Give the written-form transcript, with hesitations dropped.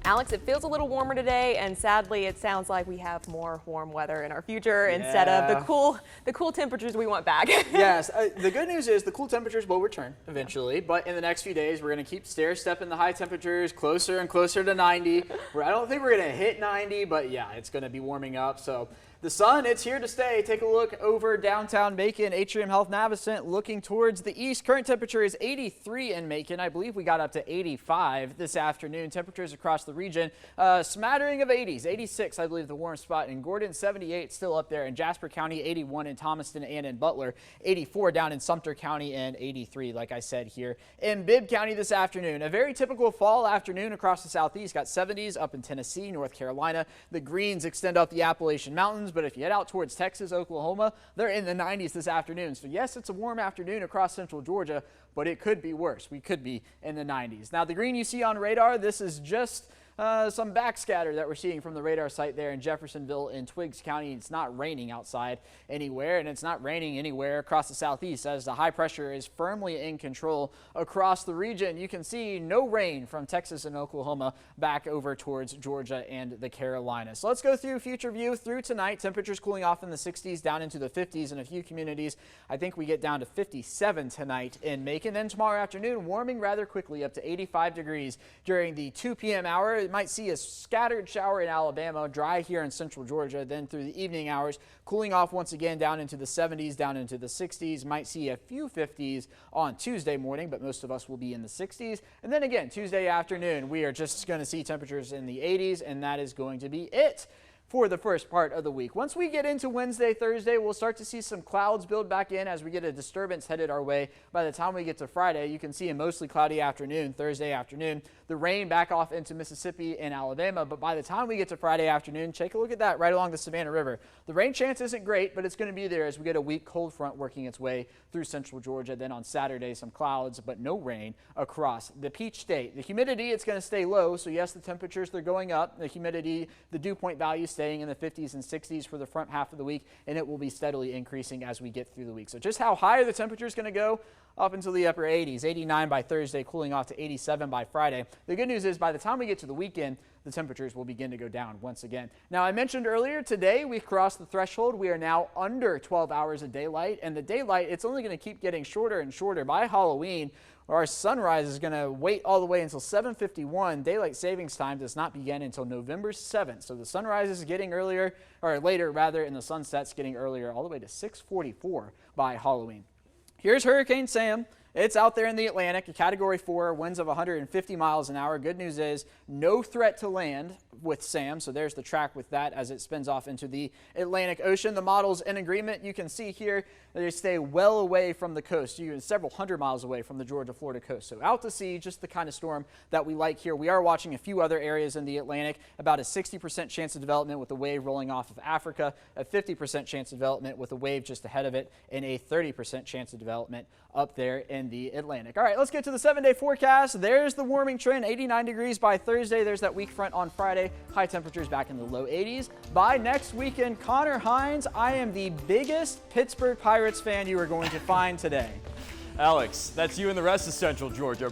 Alex, it feels a little warmer today, and sadly, it sounds like we have more warm weather in our future instead of the cool temperatures we want back. Yes, the good news is the cool temperatures will return eventually, but in the next few days, we're going to keep stair-stepping the high temperatures closer and closer to 90. I don't think we're going to hit 90, but yeah, it's going to be warming up. So the sun, it's here to stay. Take a look over downtown Macon, Atrium Health Navicent, looking towards the east. Current temperature is 83 in Macon. I believe we got up to 85 this afternoon. Temperatures across the region, smattering of 80s. 86, I believe, the warm spot in Gordon. 78 still up there in Jasper County. 81 in Thomaston and in Butler. 84 down in Sumter County, and 83, like I said, here in Bibb County this afternoon. A very typical fall afternoon across the southeast. Got 70s up in Tennessee, North Carolina. The greens extend up the Appalachian Mountains, but if you head out towards Texas, Oklahoma, they're in the 90s this afternoon. So yes, it's a warm afternoon across central Georgia, but it could be worse. We could be in the 90s. Now, the green you see on radar, this is just some backscatter that we're seeing from the radar site there in Jeffersonville in Twiggs County. It's not raining outside anywhere, and it's not raining anywhere across the southeast as the high pressure is firmly in control across the region. You can see no rain from Texas and Oklahoma back over towards Georgia and the Carolinas. So let's go through future view through tonight. Temperatures cooling off in the 60s down into the 50s in a few communities. I think we get down to 57 tonight in Macon. Then tomorrow afternoon, warming rather quickly up to 85 degrees during the 2 p.m. hour. It might see a scattered shower in Alabama, dry here in central Georgia. Then through the evening hours, cooling off once again down into the 70s, down into the 60s. Might see a few 50s on Tuesday morning, but most of us will be in the 60s. And then again, Tuesday afternoon, we are just going to see temperatures in the 80s, and that is going to be it for the first part of the week. Once we get into Wednesday, Thursday, we'll start to see some clouds build back in as we get a disturbance headed our way. By the time we get to Friday, you can see a mostly cloudy afternoon, Thursday afternoon, the rain back off into Mississippi and Alabama. But by the time we get to Friday afternoon, take a look at that right along the Savannah River. The rain chance isn't great, but it's going to be there as we get a weak cold front working its way through central Georgia. Then on Saturday, some clouds, but no rain across the Peach State. The humidity, it's going to stay low. So yes, the temperatures, they're going up. The humidity, the dew point value staying in the 50s and 60s for the front half of the week, and it will be steadily increasing as we get through the week. So just how high the temperature is going to go up until the upper 80s, 89 by Thursday, cooling off to 87 by Friday. The good news is by the time we get to the weekend, the temperatures will begin to go down once again. Now, I mentioned earlier today we've crossed the threshold. We are now under 12 hours of daylight, and the daylight, it's only going to keep getting shorter and shorter. By Halloween, our sunrise is going to wait all the way until 7:51. Daylight savings time does not begin until November 7th. So the sunrise is getting earlier, or later rather, and the sunset's getting earlier all the way to 6:44 by Halloween. Here's Hurricane Sam. It's out there in the Atlantic, a Category 4, winds of 150 miles an hour. Good news is no threat to land with Sam, so there's the track with that as it spins off into the Atlantic Ocean. The model's in agreement. You can see here they stay well away from the coast, several hundred miles away from the Georgia-Florida coast. So out to sea, just the kind of storm that we like here. We are watching a few other areas in the Atlantic, about a 60% chance of development with a wave rolling off of Africa, a 50% chance of development with a wave just ahead of it, and a 30% chance of development up there in the Atlantic. All right, let's get to the 7-day forecast. There's the warming trend, 89 degrees by Thursday. There's that weak front on Friday. High temperatures back in the low 80s. By next weekend, Connor Hines, I am the biggest Pittsburgh Pirates fan you are going to find today. Alex, that's you and the rest of Central Georgia.